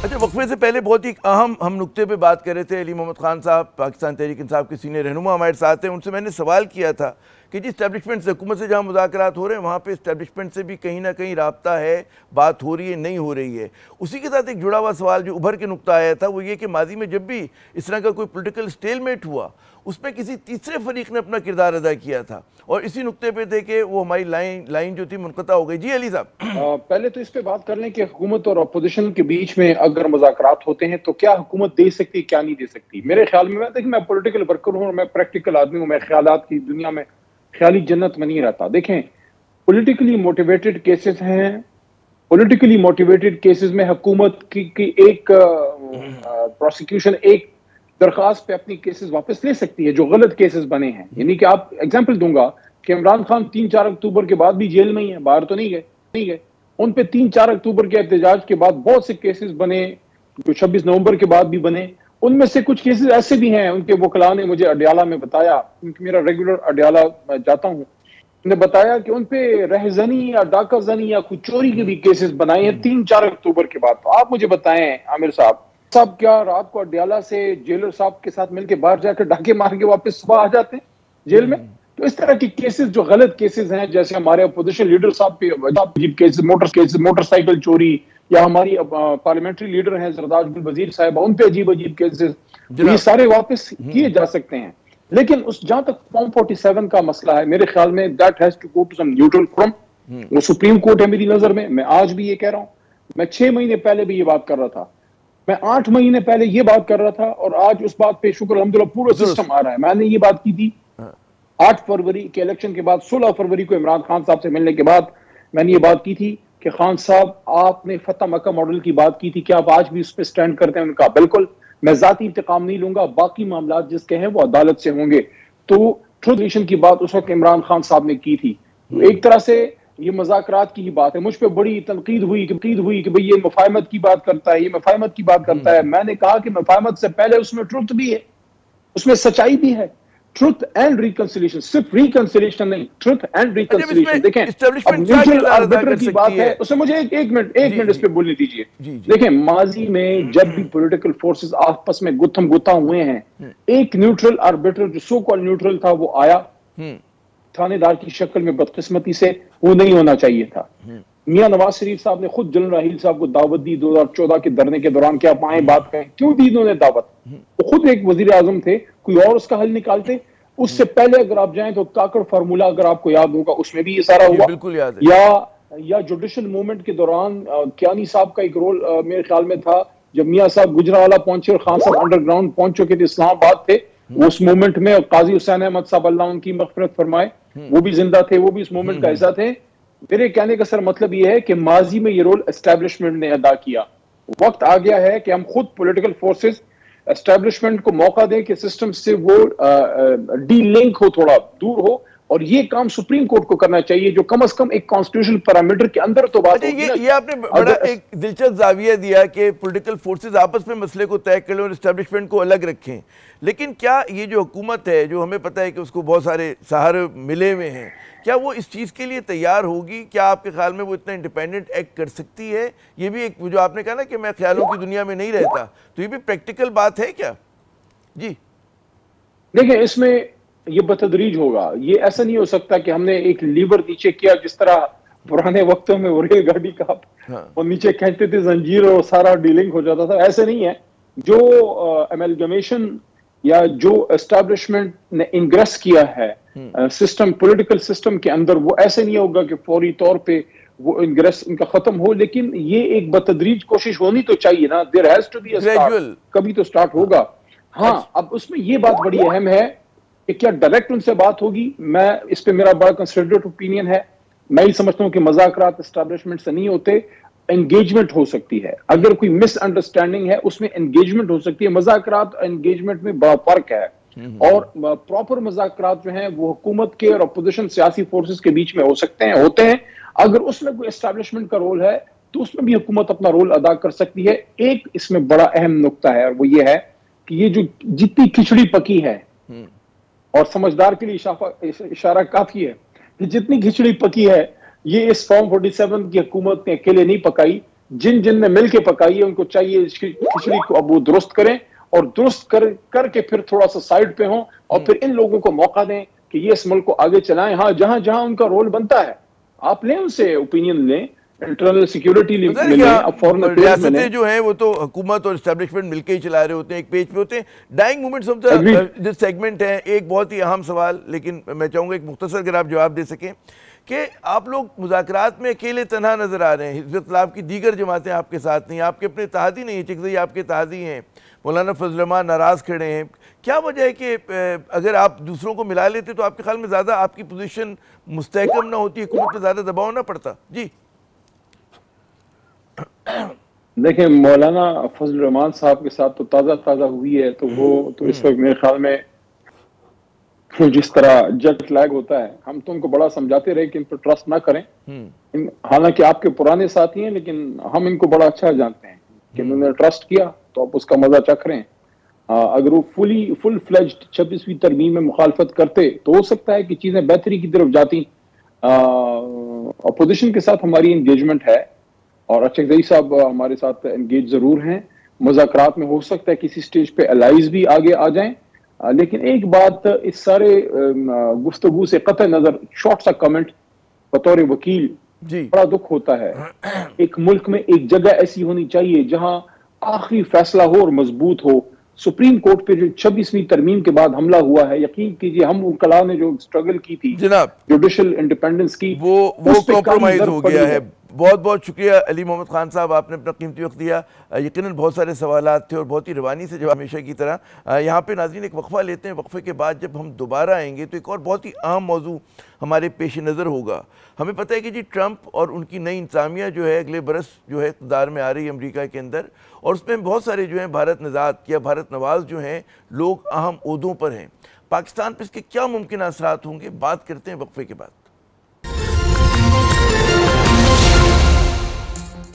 اچھا، وقفے سے پہلے بہت ہی اہم ہم نقطے پہ بات کر رہے تھے. علی محمد خان صاحب پاکستان تحریک انصاف کے سینئر رہنما ہمارے ساتھ ہیں. ان سے میں نے سوال کیا تھا کہ جی اسٹیبلشمنٹ سے، حکومت سے جہاں مذاکرات ہو رہے ہیں وہاں پہ اسٹیبلشمنٹ سے بھی کہیں نہ کہیں رابطہ ہے، بات ہو رہی ہے، نہیں ہو رہی ہے. اسی کے ساتھ ایک جڑا ہوا سوال جو ابھر کے نقطہ آیا تھا وہ یہ کہ ماضی میں جب بھی اس طرح کا کوئی پولیٹیکل سٹیل میٹ ہوا اس میں کسی تیسرے فریق نے اپنا کردار ادا کیا تھا، اور اسی نقطے پہ تھے کہ وہ ہماری لائن جو تھی منقطع ہو گئی. جی علی صاحب، پہلے تو اس پہ بات کر لیں کہ حکومت اور اپوزیشن کے بیچ میں اگر مذاکرات ہوتے ہیں تو کیا حکومت دے سکتی کیا نہیں دے سکتی. میرے خیال میں دیکھیں، میں پولیٹیکل ورکر ہوں اور میں پریکٹیکل آدمی ہوں. میں خیالات کی دنیا میں خیالی جنت میں نہیں رہتا. دیکھیں، پولیٹیکلی موٹیویٹڈ کیسز ہیں. پولیٹیکلی موٹیویٹڈ کیسز میں حکومت کی ایک پروسیکیوشن ایک درخواست پہ اپنی کیسز واپس لے سکتی ہے جو غلط کیسز بنے ہیں. یعنی کہ آپ ایگزامپل دوں گا کہ عمران خان 3-4 اکتوبر کے بعد بھی جیل میں ہی ہیں، باہر تو نہیں گئے. ان پہ 3-4 اکتوبر کے احتجاج کے بعد بہت سے کیسز بنے جو 26 نومبر کے بعد بھی بنے. ان میں سے کچھ کیسز ایسے بھی ہیں، ان کے وکلاء نے مجھے اڈیالہ میں بتایا، کیونکہ میرا ریگولر اڈیالہ میں جاتا ہوں، نے بتایا کہ ان پہ رہزنی یا ڈاکہ زنی یا کچھ چوری کے بھی کیسز بنائے ہیں 3-4 اکتوبر کے بعد. تو آپ مجھے بتائیں عامر صاحب کیا رات کو اڈیالہ سے جیلر صاحب کے ساتھ مل کے باہر جا کے ڈاکے مار کے واپس صبح آ جاتے ہیں جیل میں؟ تو اس طرح کی کیسز جو غلط کیسز ہیں، جیسے ہمارے اپوزیشن لیڈر صاحب پہ عجیب کیسز، موٹر سائیکل چوری، یا ہماری پارلیمنٹری لیڈر ہیں زرداج گل وزیر صاحبہ، ان پہ عجیب کیسز، یہ سارے واپس کیے جا سکتے ہیں. لیکن اس جہاں تک فارم 47 کا مسئلہ ہے، میرے خیال میں that has to go to some neutral forum. وہ سپریم کورٹ ہے میری نظر میں. میں آج بھی یہ کہہ رہا ہوں، میں 6 مہینے پہلے بھی یہ بات کر رہا تھا، میں 8 مہینے پہلے یہ بات کر رہا تھا، اور آج اس بات پہ شکر الحمدللہ پورا سسٹم آ رہا ہے. میں نے یہ بات کی تھی 8 فروری کے الیکشن کے بعد. 16 فروری کو عمران خان صاحب سے ملنے کے بعد میں نے یہ بات کی تھی کہ خان صاحب آپ نے فتح مکہ ماڈل کی بات کی تھی، کیا آپ آج بھی اس پہ سٹینڈ کرتے ہیں؟ ان کا بالکل. میں ذاتی انتقام نہیں لوں گا، باقی معاملات جس کے ہیں وہ عدالت سے ہوں گے. تو ٹرانزیشن کی بات اس وقت عمران خان صاحب نے کی تھی. ایک طرح سے یہ مذاکرات کی ہی بات ہے. مجھ پہ بڑی تنقید ہوئی کہ بھئی یہ مفاہمت کی بات کرتا ہے، یہ مفاہمت کی بات کرتا ہے. میں نے کہا کہ مفاہمت سے پہلے اس میں ٹروتھ بھی ہے، اس میں سچائی بھی ہے. ٹروتھ اینڈ ریکنسیلیشن، صرف ریکنسیلیشن نہیں، ٹروتھ اینڈ ریکنسیلیشن. دیکھیں اب نیوٹرل آربیٹر کی بات ہے، اس سے مجھے ایک منٹ اس پہ بولنے دیجیے. دیکھیں ماضی میں جب بھی پولیٹیکل فورسز آپس میں گتھم گتا ہوئے ہیں، ایک نیوٹرل آربیٹر جو سو کال نیوٹرل تھا وہ آیا، تھانے دار کی شکل میں. بدقسمتی سے وہ نہیں ہونا چاہیے تھا. میاں نواز شریف صاحب نے خود جنرل راحیل صاحب کو دعوت دی 2014 کے دھرنے کے دوران کہ آپ آئیں بات کریں. کیوں دی انہوں نے دعوت؟ وہ خود ایک وزیر اعظم تھے، کوئی اور اس کا حل نکالتے. اس سے پہلے اگر آپ جائیں تو کاکڑ فارمولا اگر آپ کو یاد ہوگا اس میں بھی یہ سارا ہوا. یا جوڈیشل موومنٹ کے دوران کیانی صاحب کا ایک رول میرے خیال میں تھا، جب میاں صاحب گجرانوالہ پہنچے اور خان صاحب انڈر گراؤنڈ پہنچ چکے تھے اسلام آباد تھے. اس موومنٹ میں قاضی حسین احمد صاحب اللہ ان کی مغفرت فرمائے، وہ بھی زندہ تھے، وہ بھی اس موومنٹ کا حصہ تھے. میرے کہنے کا سر مطلب یہ ہے کہ ماضی میں یہ رول اسٹیبلشمنٹ نے ادا کیا. وقت آ گیا ہے کہ ہم خود پولیٹیکل فورسز اسٹیبلشمنٹ کو موقع دیں کہ سسٹم سے وہ ڈی لنک ہو، تھوڑا دور ہو. اور یہ کام سپریم کورٹ کو کرنا چاہیے جو کم از کم ایک کانسٹیٹیوشنل پیرامیٹر کے اندر تو بات ہوگی. یہ آپ نے بڑا ایک دلچسپ زاویہ دیا کہ پولیٹیکل فورسز آپس میں مسئلے کو طے کریں اور اسٹیبلشمنٹ کو الگ رکھیں. لیکن کیا یہ جو حکومت ہے، جو ہمیں پتہ ہے کہ اس کو بہت سارے سہارے ملے ہوئے ہیں، کیا وہ اس چیز کے لیے تیار ہوگی؟ کیا آپ کے خیال میں وہ اتنا انڈیپینڈنٹ ایکٹ کر سکتی ہے؟ یہ بھی ایک جو آپ نے کہا نا کہ میں خیالوں کی دنیا میں نہیں رہتا، تو یہ بھی پریکٹیکل بات ہے کیا؟ جی دیکھیں، اس میں یہ بتدریج ہوگا. یہ ایسا نہیں ہو سکتا کہ ہم نے ایک لیور نیچے کیا جس طرح پرانے وقتوں میں وہ ریل گاڑی کا اور نیچے کھینچتے تھے زنجیر اور سارا ڈیلنگ ہو جاتا تھا. ایسے نہیں ہے. جو ایملگمیشن یا جو اسٹیبلشمنٹ نے انگریس کیا ہے سسٹم، پولیٹیکل سسٹم کے اندر، وہ ایسے نہیں ہوگا کہ فوری طور پہ وہ انگریس ان کا ختم ہو. لیکن یہ ایک بتدریج کوشش ہونی تو چاہیے نا. There has to be a start, کبھی تو اسٹارٹ ہوگا. ہاں، اب اس میں یہ بات بڑی اہم ہے کہ کیا ڈائریکٹ ان سے بات ہوگی. میں اس پہ میرا بڑا کنسیڈریٹ اوپینین ہے. میں یہ سمجھتا ہوں کہ مذاکرات اسٹیبلشمنٹ سے نہیں ہوتے، انگیجمنٹ ہو سکتی ہے. اگر کوئی مس انڈرسٹینڈنگ ہے اس میں انگیجمنٹ ہو سکتی ہے. مذاکرات اور انگیجمنٹ میں بڑا فرق ہے. اور پراپر مذاکرات جو ہیں وہ حکومت کے اور اپوزیشن سیاسی فورسز کے بیچ میں ہو سکتے ہیں، ہوتے ہیں. اگر اس میں کوئی اسٹیبلشمنٹ کا رول ہے تو اس میں بھی حکومت اپنا رول ادا کر سکتی ہے. ایک اس میں بڑا اہم نقطہ ہے، اور وہ یہ ہے کہ یہ جو جتنی کھچڑی پکی ہے، اور سمجھدار کے لیے اشارہ کافی ہے کہ جتنی کھچڑی پکی ہے یہ اس فارم 47 کی حکومت نے اکیلے نہیں پکائی. جن جن نے مل کے پکائی ہے ان کو چاہیے کھچڑی کو اب وہ درست کریں اور درست کر کے پھر تھوڑا سا سائڈ پہ ہوں اور پھر ان لوگوں کو موقع دیں کہ یہ اس ملک کو آگے چلائیں. ہاں جہاں جہاں ان کا رول بنتا ہے آپ لیں ان سے اوپینین لیں, انٹرنل سیکیورٹی میں لیں, اب فورن افیئرز میں لیں. ریاستیں جو ہیں وہ تو حکومت اور اسٹیبلشمنٹ مل کے ہی چلا رہے ہوتے ہیں, ایک پیج پہ ہوتے ہیں. Dying moments of the segment ہے, ایک بہت ہی اہم سوال, لیکن میں چاہوں گا ایک مختصر اگر آپ جواب دے سکیں کہ آپ لوگ مذاکرات میں اکیلے تنہا نظر آ رہے ہیں, حزب اختلاف کی دیگر جماعتیں آپ کے ساتھ نہیں, آپ کے اپنے اتحادی نہیں ہیں, چکزئی آپ کے اتحادی ہیں, مولانا فضل الرحمان ناراض کھڑے ہیں. کیا وجہ ہے کہ اگر آپ دوسروں کو ملا لیتے تو آپ کے خیال میں زیادہ آپ کی پوزیشن مستحکم نہ ہوتی, حکومت پہ زیادہ دباؤ نہ پڑتا؟ جی دیکھیں, مولانا فضل الرحمان صاحب کے ساتھ تو تازہ ہوئی ہے, تو وہ تو اس وقت میرے خیال میں جس طرح جٹ لیگ ہوتا ہے, ہم تو ان کو بڑا سمجھاتے رہے کہ ان پر ٹرسٹ نہ کریں. حالانکہ آپ کے پرانے ساتھی ہیں لیکن ہم ان کو بڑا اچھا جانتے ہیں کہ انہوں نے ٹرسٹ کیا تو آپ اس کا مزہ چکھ رہے ہیں. اگر وہ فل فلیجڈ 26ویں ترمیم میں مخالفت کرتے تو ہو سکتا ہے کہ چیزیں بہتری کی طرف جاتی. اپوزیشن کے ساتھ ہماری انگیجمنٹ ہے اور چکزئی صاحب ہمارے ساتھ انگیج ضرور ہیں. مذاکرات میں ہو سکتا ہے کسی سٹیج پہ الائز بھی آگے آ جائیں, لیکن ایک بات اس سارے گفتگو سے قطع نظر شارٹ سا کمنٹ بطور وکیل, بڑا دکھ ہوتا ہے. ایک ملک میں ایک جگہ ایسی ہونی چاہیے جہاں آخری فیصلہ ہو اور مضبوط ہو. سپریم کورٹ پہ جو 26ویں ترمیم کے بعد حملہ ہوا ہے, یقین کیجئے ہم وکلاء نے جو سٹرگل کی تھی جناب جوڈیشل انڈیپینڈنس کی, وہ کمپرومائز ہو گیا ہے. بہت بہت شکریہ علی محمد خان صاحب, آپ نے اپنا قیمتی وقت دیا. یقیناً بہت سارے سوالات تھے اور بہت ہی روانی سے جواب ہمیشہ کی طرح. یہاں پہ ناظرین ایک وقفہ لیتے ہیں, وقفے کے بعد جب ہم دوبارہ آئیں گے تو ایک اور بہت ہی اہم موضوع ہمارے پیش نظر ہوگا. ہمیں پتہ ہے کہ جی ٹرمپ اور ان کی نئی انتظامیہ جو ہے اگلے برس جو ہے اقتدار میں آ رہی ہے امریکہ کے اندر, اور اس میں بہت سارے جو ہیں بھارت نژاد یا بھارت نواز جو ہیں لوگ اہم عہدوں پر ہیں. پاکستان پہ اس کے کیا ممکن اثرات ہوں گے, بات کرتے ہیں وقفے کے بعد.